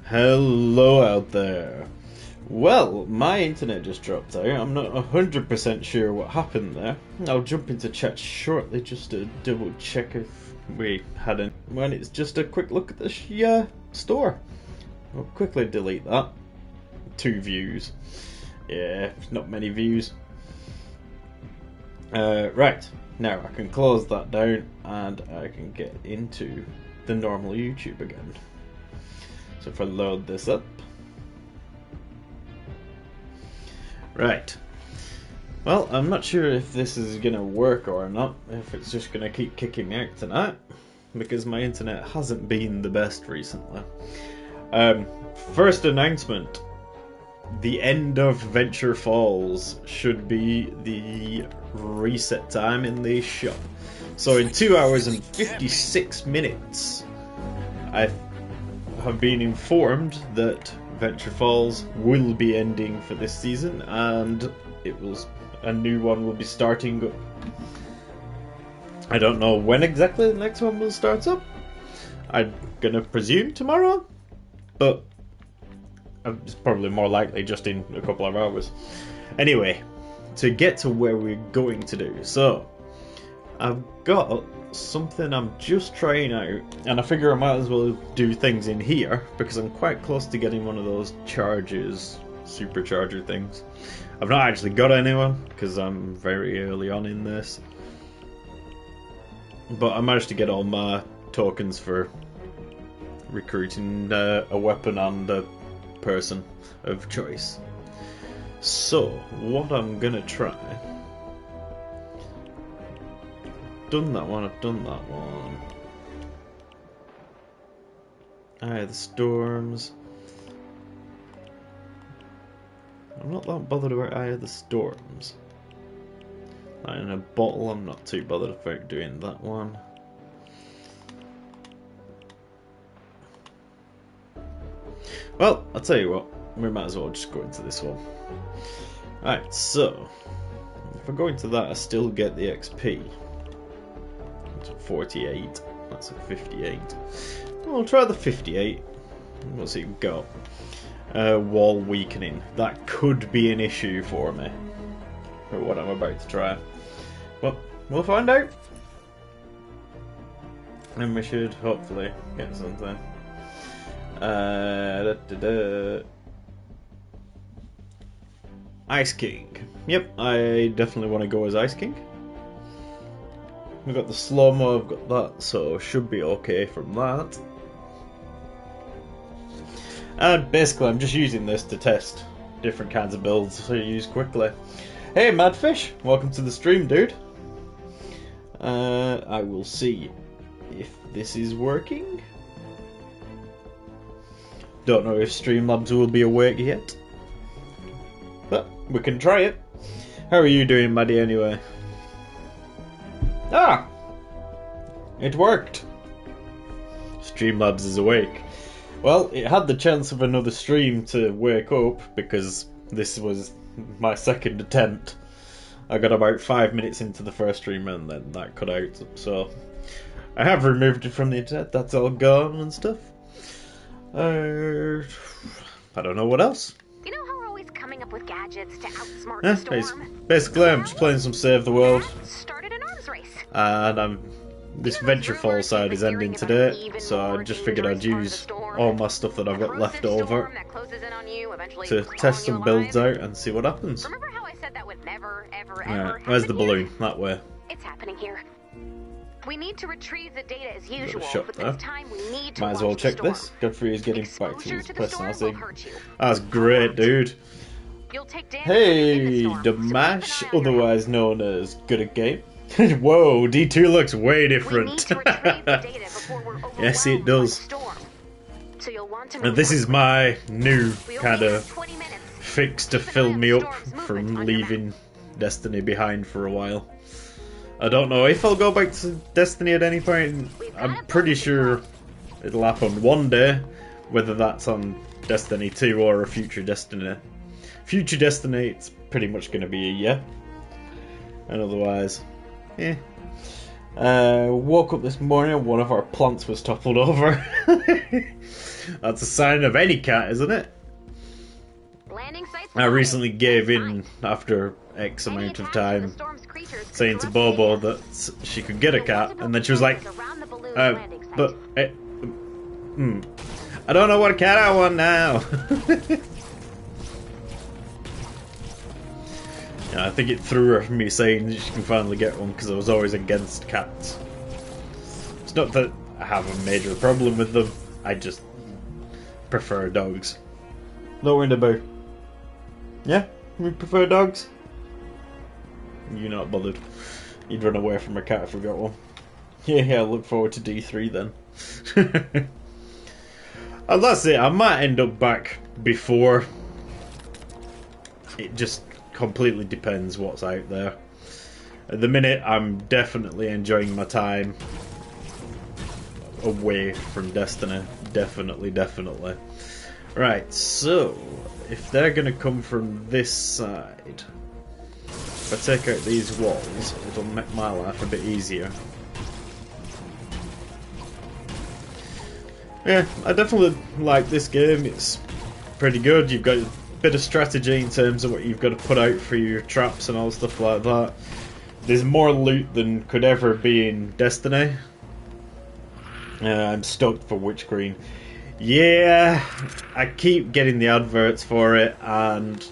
Hello out there. Well, my internet just dropped out. I'm not 100% sure what happened there. I'll jump into chat shortly just to double check if we had it. When it's just a quick look at the store. I'll quickly delete that. 2 views. Yeah, not many views. Right, now I can close that down and I can get into the normal YouTube again. So if I load this up. Right. Well, I'm not sure if this is going to work or not, if it's just going to keep kicking me out tonight, because my internet hasn't been the best recently. First announcement. The end of Venture Falls should be the reset time in the shop. So in 2 hours and 56 minutes, I have been informed that Venture Falls will be ending for this season, and a new one will be starting up. I don't know when exactly the next one will start up. I'm gonna presume tomorrow, but it's probably more likely just in a couple of hours. Anyway, to get to where we're going to do, so I've got something I'm just trying out, and I figure I might as well do things in here because I'm quite close to getting one of those chargers, supercharger things. I've not actually got anyone because I'm very early on in this, but I managed to get all my tokens for recruiting a weapon and a person of choice. So what I'm gonna try, done that one, I've done that one. Eye of the Storms. I'm not that bothered about Eye of the Storms. Light in a Bottle, I'm not too bothered about doing that one. Well, I'll tell you what, we might as well just go into this one. Alright, so if I go into that, I still get the XP. It's a 48, that's a 58. We'll try the 58. What's it got? Wall weakening. That could be an issue for me, for what I'm about to try. Well, we'll find out. And we should hopefully get something. Ice King. Yep, I definitely want to go as Ice King. We've got the slow-mo, I've got that, so should be okay from that. And basically I'm just using this to test different kinds of builds to use quickly. Hey Madfish, welcome to the stream, dude. I will see if this is working. Don't know if Streamlabs will be awake yet, but we can try it. How are you doing, Maddie, anyway? Ah! It worked! Streamlabs is awake. Well, it had the chance of another stream to wake up because this was my second attempt. I got about 5 minutes into the first stream and then that cut out, so I have removed it from the internet, that's all gone and stuff. I don't know what else. You know how we're always coming up with gadgets to outsmart the storm? Basically, I'm just playing some Save the World. Started an arms race. And this Venture Fall side is ending today, so I just figured I'd use all my stuff that I've got left over to test some builds out and see what happens. Remember how I said that would never, ever where's the balloon? That way. It's happening here. We need to retrieve the data as usual, but there. this time we need to Might as well check storm. this. Godfrey is getting back to his personality. Hurt you. That's great, dude. You'll take damage Hey, in the storm, Damash, otherwise known as Good at Game. Whoa, D2 looks way different. We need to retrieve the data before we're overwhelmed Yes, it does. by the storm. So you'll want to And this is my new We only kind have of 20 minutes. fix to Keep an fill eye on me the up storm's from movement on your leaving Destiny behind for a while. I don't know if I'll go back to Destiny at any point. I'm pretty sure it'll happen one day, whether that's on Destiny 2 or a future Destiny. Future Destiny, it's pretty much going to be a yeah. And otherwise, eh. Woke up this morning and one of our plants was toppled over. That's a sign of any cat, isn't it? I recently gave in after X amount of time, saying to Bobo that she could get a cat, and then she was like, but I don't know what cat I want now. Yeah, I think it threw her for me saying she can finally get one because I was always against cats. It's not that I have a major problem with them, I just prefer dogs. No Windabow. Yeah? We prefer dogs? You're not bothered. You'd run away from a cat if we got one. Yeah, I look forward to D3 then. And that's it, I might end up back before. It just completely depends what's out there. At the minute, I'm definitely enjoying my time away from Destiny. Definitely. Right, so if they're gonna come from this side, if I take out these walls, it'll make my life a bit easier. Yeah, I definitely like this game. It's pretty good. You've got a bit of strategy in terms of what you've got to put out for your traps and all stuff like that. There's more loot than could ever be in Destiny. I'm stoked for Witch Queen. Yeah, I keep getting the adverts for it, and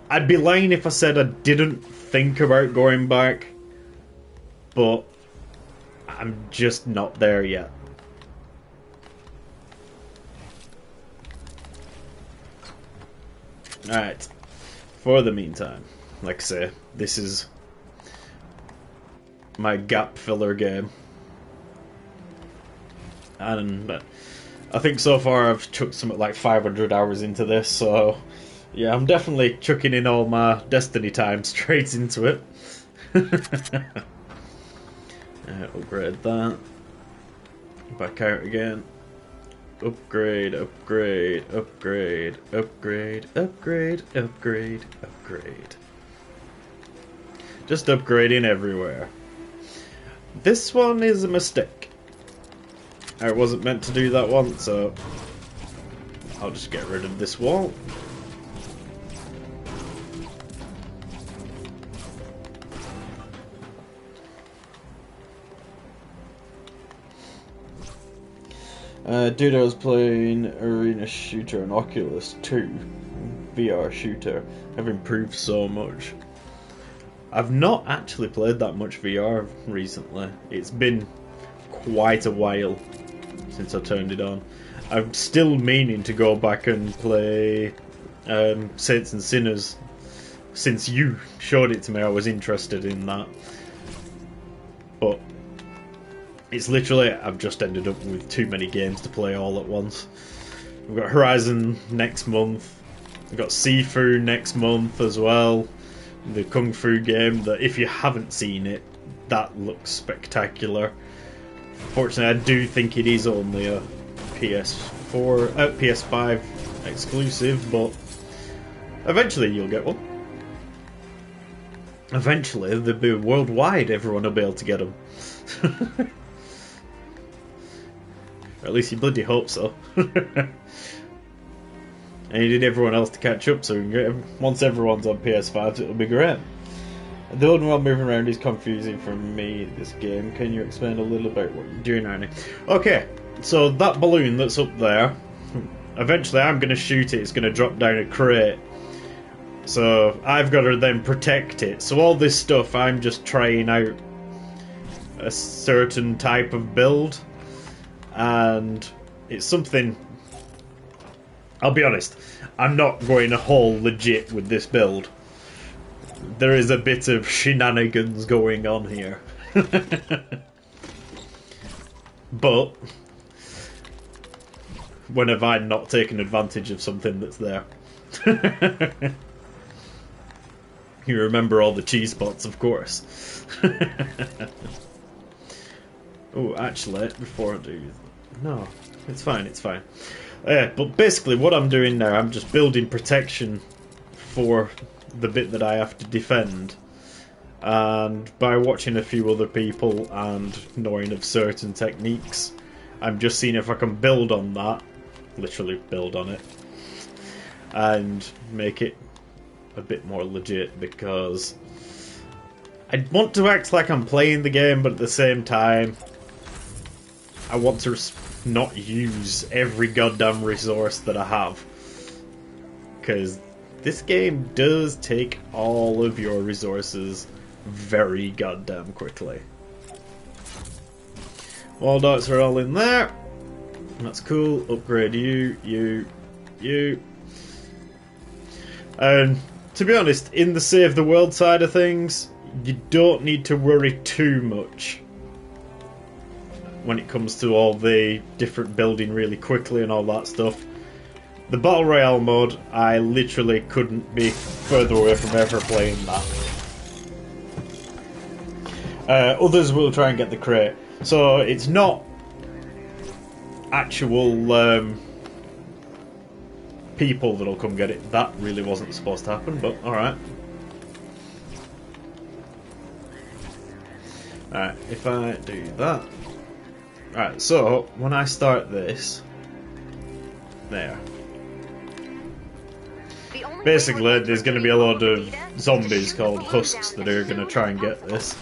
I'd be lying if I said I didn't think about going back, but I'm just not there yet. Alright, for the meantime, like I say, this is my gap filler game. And I think so far I've chucked something like 500 hours into this, so yeah, I'm definitely chucking in all my Destiny time straight into it. Upgrade that. Back out again. Upgrade. Just upgrading everywhere. This one is a mistake. I wasn't meant to do that one, so I'll just get rid of this wall. Dude, I was playing Arena Shooter and Oculus 2 VR Shooter. Have improved so much. I've not actually played that much VR recently. It's been quite a while since I turned it on. I'm still meaning to go back and play Saints and Sinners. Since you showed it to me, I was interested in that. But it's literally, I've just ended up with too many games to play all at once. We've got Horizon next month. We've got Sifu next month as well. The Kung Fu game that, if you haven't seen it, that looks spectacular. Fortunately, I do think it is only a PS5 exclusive, but eventually you'll get one. Eventually, they'll be worldwide, everyone will be able to get them. Or at least you bloody hope so. And you need everyone else to catch up, so we can get, once everyone's on PS5s, it'll be great. The only one moving around is confusing for me, this game. Can you explain a little about what you're doing, Arnie? Okay, so that balloon that's up there, eventually I'm going to shoot it, it's going to drop down a crate. So I've got to then protect it. So all this stuff, I'm just trying out a certain type of build. And it's something, I'll be honest, I'm not going whole legit with this build. There is a bit of shenanigans going on here. But when have I not taken advantage of something that's there? You remember all the cheese pots, of course. Oh, actually, before I do... No, it's fine, it's fine. But basically what I'm doing now, I'm just building protection for the bit that I have to defend. and by watching a few other people and knowing of certain techniques, I'm just seeing if I can build on that, literally build on it, and make it a bit more legit, because I want to act like I'm playing the game, but at the same time I want to not use every goddamn resource that I have, because this game does take all of your resources very goddamn quickly. Wall darts are all in there. That's cool. Upgrade you. And to be honest, in the save the world side of things, you don't need to worry too much when it comes to all the different building really quickly and all that stuff. The Battle Royale mode, I literally couldn't be further away from ever playing that. Others will try and get the crate. So it's not actual people that'll come get it. That really wasn't supposed to happen, but alright. Alright, if I do that. Alright, so when I start this, there. Basically, there's going to be a lot of zombies called husks that are going to try and get this.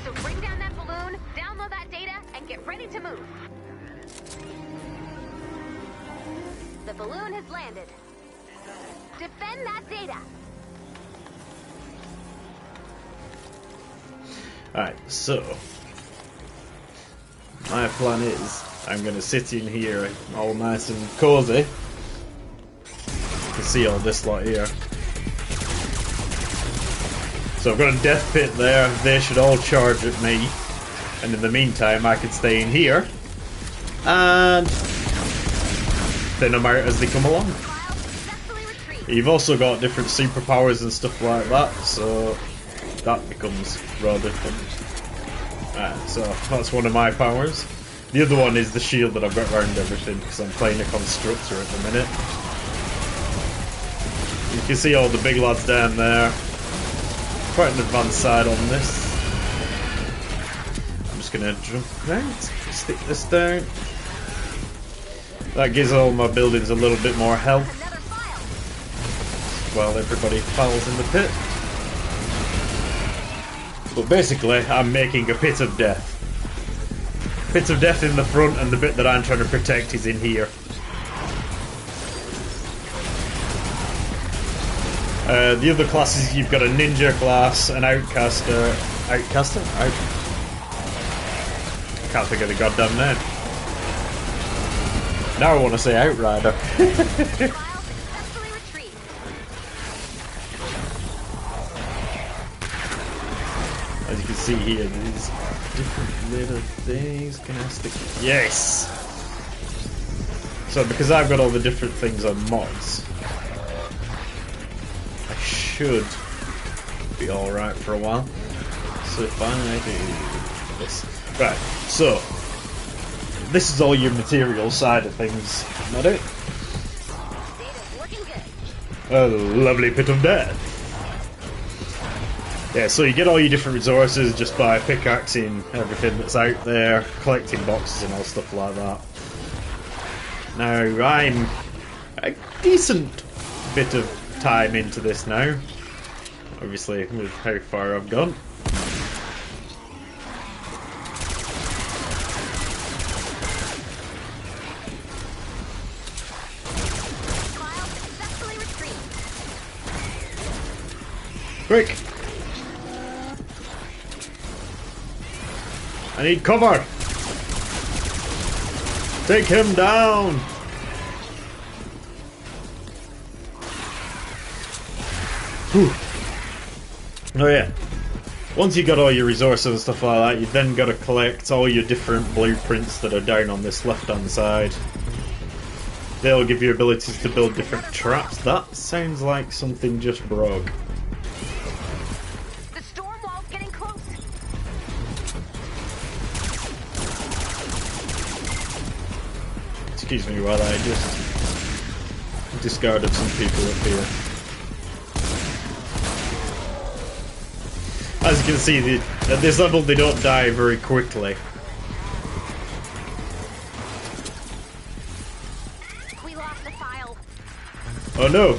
So bring down that balloon, download that data, and get ready to move. The balloon has landed. Defend that data. Alright, so my plan is I'm going to sit in here all nice and cozy. You can see all this lot here. So I've got a death pit there, they should all charge at me, and in the meantime I can stay in here and then them out as they come along. You've also got different superpowers and stuff like that, so that becomes rather fun. Alright, so that's one of my powers. The other one is the shield that I've got around everything, because I'm playing a constructor at the minute. You can see all the big lads down there. Quite an advanced side on this. I'm just going to jump around, stick this down. That gives all my buildings a little bit more health while everybody falls in the pit. But basically, I'm making a pit of death. Pit of death in the front, and the bit that I'm trying to protect is in here. The other classes, you've got a ninja class, an outcaster. Outcaster? I can't think of the goddamn name. Now I want to say outrider. As you can see here, these different little things. Can I stick? Yes! So because I've got all the different things on mods, I should be alright for a while. So if I do this. Right, so this is all your material side of things. Not it? A lovely pit of death. Yeah, so you get all your different resources just by pickaxing everything that's out there, collecting boxes and all stuff like that. Now, I'm a decent bit of time into this now, obviously with how far I've gone. Quick! I need cover! Take him down! Whew. Oh yeah. Once you got all your resources and stuff like that, you then got to collect all your different blueprints that are down on this left hand side. They'll give you abilities to build different traps. That sounds like something just broke. Excuse me while I just discarded some people up here. As you can see, at this level they don't die very quickly. We lost a file. Oh no!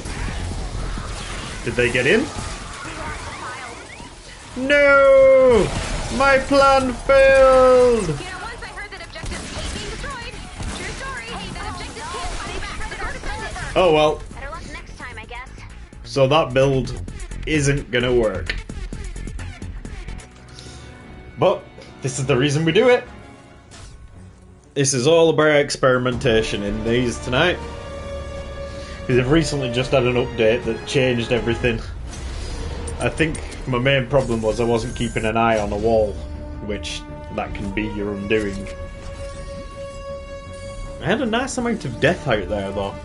Did they get in? We lost a file. No! My plan failed! You know, once I heard that objectives hate being destroyed. True story. Hey, that objective can't find back. So go defend it. Oh well. Better luck next time, I guess. So that build isn't gonna work. But this is the reason we do it. This is all about experimentation in these tonight. Because they've recently just had an update that changed everything. I think my main problem was I wasn't keeping an eye on a wall, which that can be your undoing. I had a nice amount of death out there though.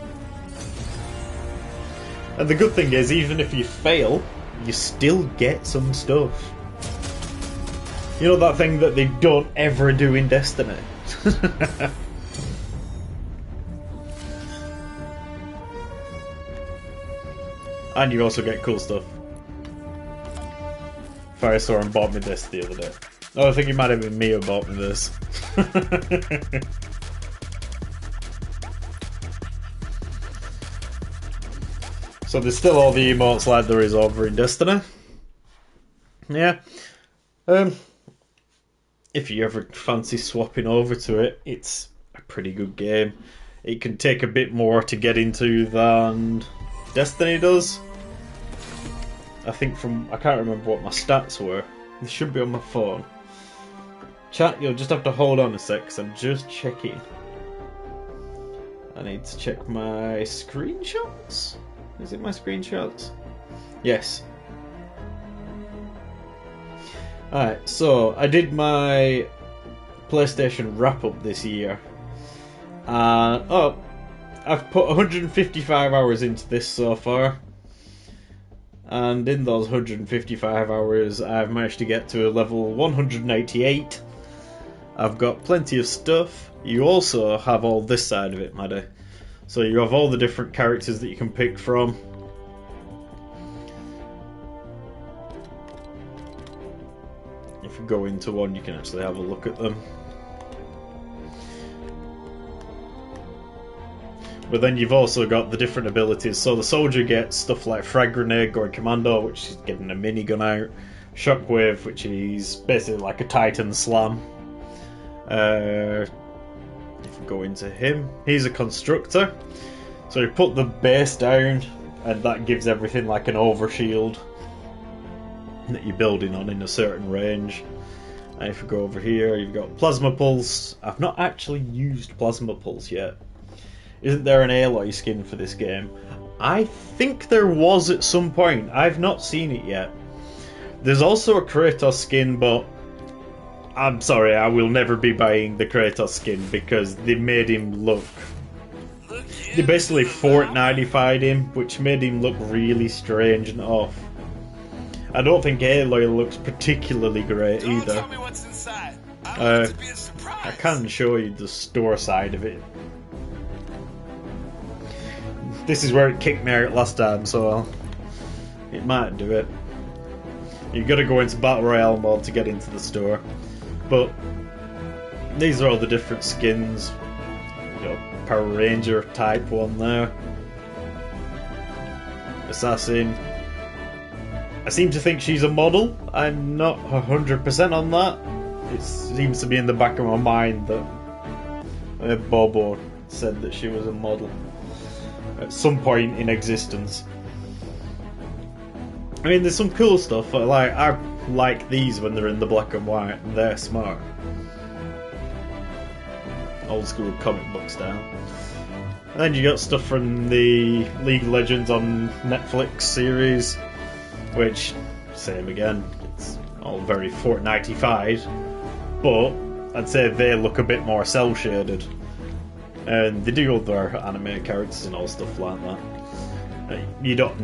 And the good thing is, even if you fail, you still get some stuff. You know that thing that they don't ever do in Destiny? And you also get cool stuff. Firestorm bought me this the other day. Oh, I think it might have been me who bought me this. So there's still all the emotes like there is over in Destiny. Yeah. If you ever fancy swapping over to it, it's a pretty good game. It can take a bit more to get into than Destiny does. I think I can't remember what my stats were. They should be on my phone. Chat, you'll just have to hold on a sec, because I'm just checking. I need to check my screenshots. Is it my screenshots? Yes. Alright, so I did my PlayStation wrap up this year. I've put 155 hours into this so far. And in those 155 hours, I've managed to get to a level 188. I've got plenty of stuff. You also have all this side of it, Maddie. So you have all the different characters that you can pick from. If you go into one, you can actually have a look at them. But then you've also got the different abilities. So the soldier gets stuff like Frag Grenade, Gory Commando, which is getting a minigun out. Shockwave, which is basically like a Titan Slam. If we go into him, he's a constructor. So you put the base down, and that gives everything like an overshield that you're building on in a certain range. And if you go over here, you've got Plasma Pulse. I've not actually used Plasma Pulse yet. Isn't there an Aloy skin for this game? I think there was at some point. I've not seen it yet. There's also a Kratos skin, but I'm sorry, I will never be buying the Kratos skin because they made him look... They basically Fortnite-ified him, which made him look really strange and off. I don't think Aloy looks particularly great either. I can show you the store side of it. This is where it kicked me out last time, so it might do it. You've got to go into Battle Royale mode to get into the store. But these are all the different skins. You know, Power Ranger type one there. Assassin. I seem to think she's a model. I'm not 100% on that. It seems to be in the back of my mind that Bobo said that she was a model at some point in existence. I mean, there's some cool stuff. I like these when they're in the black and white, and they're smart. Old school comic book style. And then you got stuff from the League of Legends on Netflix series, which, same again, it's all very Fortnite-ified, but I'd say they look a bit more cel-shaded. And they do other anime characters and all stuff like that. You don't